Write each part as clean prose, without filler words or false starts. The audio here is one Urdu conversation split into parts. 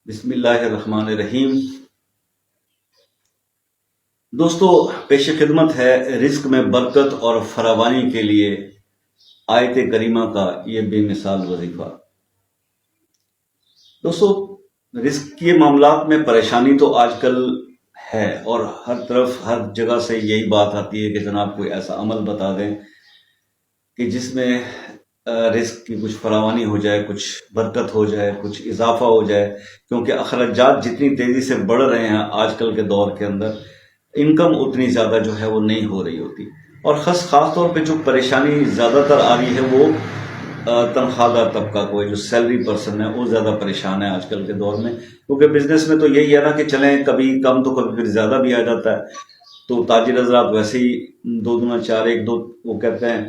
بسم اللہ الرحمن الرحیم۔ دوستو، پیش خدمت ہے رزق میں برکت اور فراوانی کے لیے آیت کریمہ کا یہ بے مثال وظیفہ۔ دوستو، رزق کے معاملات میں پریشانی تو آج کل ہے، اور ہر طرف ہر جگہ سے یہی بات آتی ہے کہ جناب کوئی ایسا عمل بتا دیں کہ جس میں رزق کی کچھ فراوانی ہو جائے، کچھ برکت ہو جائے، کچھ اضافہ ہو جائے، کیونکہ اخراجات جتنی تیزی سے بڑھ رہے ہیں آج کل کے دور کے اندر، انکم اتنی زیادہ جو ہے وہ نہیں ہو رہی ہوتی، اور خاص طور پہ جو پریشانی زیادہ تر آ رہی ہے وہ تنخواہ دار طبقہ کو، جو سیلری پرسن ہے وہ زیادہ پریشان ہے آج کل کے دور میں، کیونکہ بزنس میں تو یہی ہے نا کہ چلیں کبھی کم تو کبھی پھر زیادہ بھی آ جاتا ہے، تو تاجر حضرات ویسے ہی دو دونا چار، ایک دو وہ کہتے ہیں،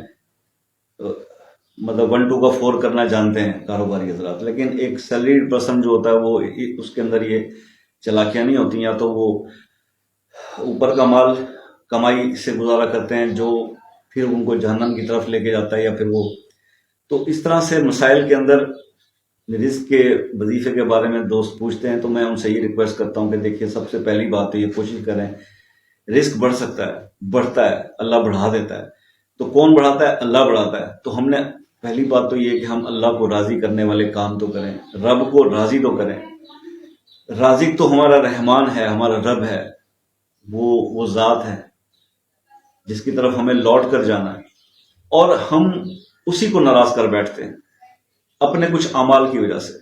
مطلب 1 2 کا 4 کرنا جانتے ہیں کاروباری حضرات، لیکن ایک سیلریڈ پرسن جو ہوتا ہے وہ اس کے اندر یہ چالاکیاں نہیں ہوتی، یا تو وہ اوپر کا مال کمائی سے گزارا کرتے ہیں جو پھر ان کو جہنم کی طرف لے کے جاتا ہے، یا پھر وہ تو اس طرح سے مسائل کے اندر رزق کے وظیفے کے بارے میں دوست پوچھتے ہیں، تو میں ان سے یہ ریکویسٹ کرتا ہوں کہ دیکھیے، سب سے پہلی بات تو یہ کوشش کریں، رزق بڑھ سکتا ہے، بڑھتا ہے، اللہ بڑھا دیتا ہے، تو کون بڑھاتا ہے؟ اللہ بڑھاتا ہے، تو ہم نے پہلی بات تو یہ کہ ہم اللہ کو راضی کرنے والے کام تو کریں، رب کو راضی تو کریں۔ رازق تو ہمارا رحمان ہے، ہمارا رب ہے، وہ ذات ہے جس کی طرف ہمیں لوٹ کر جانا ہے، اور ہم اسی کو ناراض کر بیٹھتے ہیں اپنے کچھ اعمال کی وجہ سے۔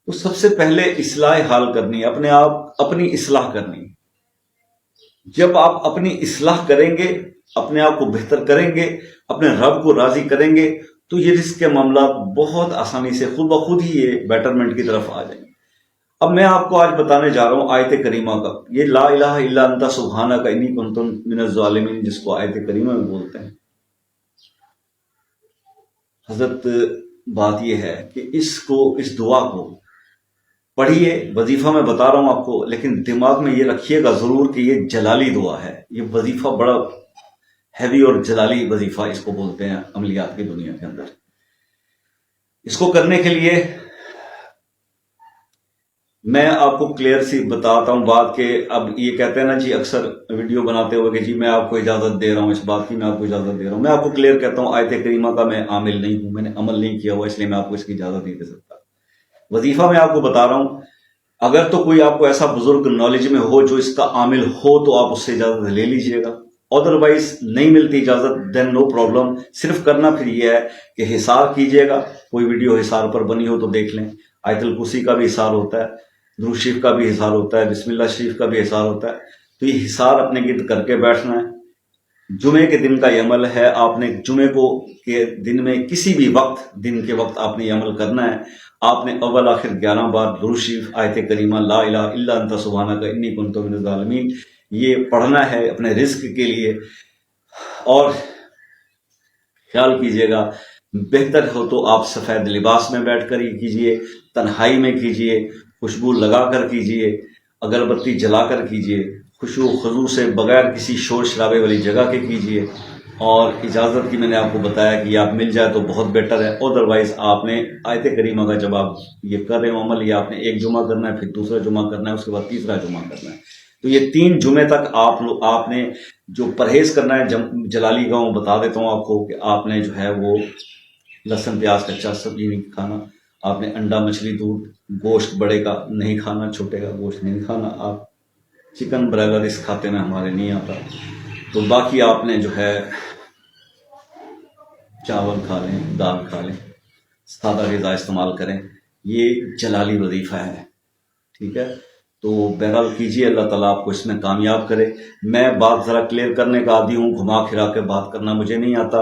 تو سب سے پہلے اصلاح حال کرنی ہے، اپنے آپ اپنی اصلاح کرنی ہے۔ جب آپ اپنی اصلاح کریں گے، اپنے آپ کو بہتر کریں گے، اپنے رب کو راضی کریں گے، تو یہ رزق کے معاملات بہت آسانی سے خود بخود ہی یہ بیٹرمنٹ کی طرف آ جائیں گے۔ اب میں آپ کو آج بتانے جا رہا ہوں آیت کریمہ کا، یہ لا الہ الا انت سبحانک انی کنت من الظالمین، جس کو آیت کریمہ میں بولتے ہیں۔ حضرت بات یہ ہے کہ اس دعا کو پڑھیے، وظیفہ میں بتا رہا ہوں آپ کو، لیکن دماغ میں یہ رکھیے گا ضرور کہ یہ جلالی دعا ہے، یہ وظیفہ بڑا ہیوی اور جلالی وظیفہ اس کو بولتے ہیں عملیات کی دنیا کے اندر۔ اس کو کرنے کے لیے میں آپ کو کلیئر سی بتاتا ہوں بات، کہ اب یہ کہتے ہیں نا جی اکثر ویڈیو بناتے ہوئے کہ جی میں آپ کو اجازت دے رہا ہوں اس بات کی، میں آپ کو اجازت دے رہا ہوں، میں آپ کو کلیئر کہتا ہوں آیت کریمہ کا میں عامل نہیں ہوں، میں نے عمل نہیں کیا ہوا، اس لیے میں آپ کو اس کی اجازت نہیں دے سکتا۔ وظیفہ میں آپ کو بتا رہا ہوں، اگر تو کوئی آپ کو ایسا بزرگ نالج میں ہو جو اس کا عامل ہو تو آپ اس سے اجازت لے لیجئے گا، ادروائز نہیں ملتی اجازت دین نو پرابلم۔ صرف کرنا پھر یہ ہے کہ حصار کیجئے گا، کوئی ویڈیو حصار پر بنی ہو تو دیکھ لیں، آیت الکرسی کا بھی حصار ہوتا ہے، درود شریف کا بھی حصار ہوتا ہے، بسم اللہ شریف کا بھی حصار ہوتا ہے، تو یہ حصار اپنے گرد کر کے بیٹھنا ہے۔ جمعے کے دن کا یہ عمل ہے، آپ نے جمعے کے دن میں کسی بھی وقت، دن کے وقت آپ نے یہ عمل کرنا ہے۔ آپ نے اول آخر 11 بار درود شریف، آیت کریمہ لا الہ الا انت سبحانک انی کنت من الظالمین یہ پڑھنا ہے اپنے رزق کے لیے، اور خیال کیجئے گا بہتر ہو تو آپ سفید لباس میں بیٹھ کر ہی کیجئے، تنہائی میں کیجئے، خوشبو لگا کر کیجئے، اگربتی جلا کر کیجئے، خشوع و خضوع سے بغیر کسی شور شرابے والی جگہ کے کیجئے، اور اجازت کی میں نے آپ کو بتایا کہ آپ مل جائے تو بہت بیٹر ہے، ادروائز آپ نے آیت کریمہ کا جب آپ یہ کر رہے ہو عمل، یہ آپ نے ایک جمعہ کرنا ہے، پھر دوسرا جمعہ کرنا ہے، اس کے بعد تیسرا جمعہ کرنا ہے، تو یہ 3 جمعے تک آپ نے جو پرہیز کرنا ہے، جلالی گاؤں بتا دیتا ہوں آپ کو، کہ آپ نے جو ہے وہ لہسن پیاز کچا سبزی نہیں کھانا، آپ نے انڈا مچھلی دودھ گوشت بڑے کا نہیں کھانا، چھوٹے کا گوشت نہیں کھانا، آپ چکن برائلر اس کھاتے میں ہمارے نہیں آتا، تو باقی آپ نے جو ہے چاول کھا لیں، دال کھا لیں، سادہ غذا استعمال کریں، یہ جلالی وظیفہ ہے، ٹھیک ہے؟ تو بہرحال کیجیے، اللہ تعالیٰ آپ کو اس میں کامیاب کرے۔ میں بات ذرا کلیئر کرنے کا عادی ہوں، گھما پھرا کے بات کرنا مجھے نہیں آتا،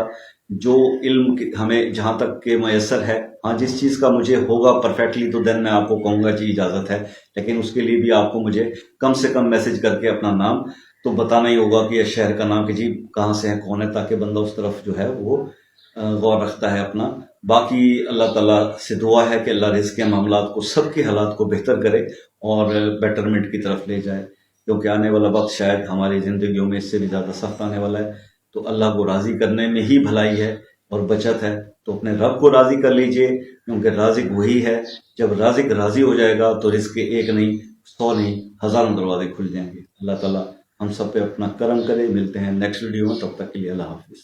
جو علم ہمیں جہاں تک کہ میسر ہے، ہاں جس چیز کا مجھے ہوگا پرفیکٹلی تو دین میں آپ کو کہوں گا جی اجازت ہے، لیکن اس کے لیے بھی آپ کو مجھے کم سے کم میسج کر کے اپنا نام تو بتانا ہی ہوگا، کہ یہ شہر کا نام، کہ جی کہاں سے ہے، کون ہے، تاکہ بندہ اس طرف جو ہے وہ غور رکھتا ہے اپنا۔ باقی اللہ تعالیٰ سے دعا ہے کہ اللہ رزق کے معاملات کو، سب کے حالات کو بہتر کرے اور بیٹرمنٹ کی طرف لے جائے، کیونکہ آنے والا وقت شاید ہماری زندگیوں میں اس سے بھی زیادہ سخت آنے والا ہے، تو اللہ کو راضی کرنے میں ہی بھلائی ہے، اور بچت ہے تو اپنے رب کو راضی کر لیجئے، کیونکہ رازق وہی ہے. جب رازق راضی ہو جائے گا تو رزق کے ایک نہیں، 100 نہیں، ہزاروں دروازے کھل جائیں گے. اللہ تعالیٰ ہم سب پہ اپنا کرم کرے. ملتے ہیں نیکسٹ ویڈیو میں، تب تک کے لیے اللہ حافظ.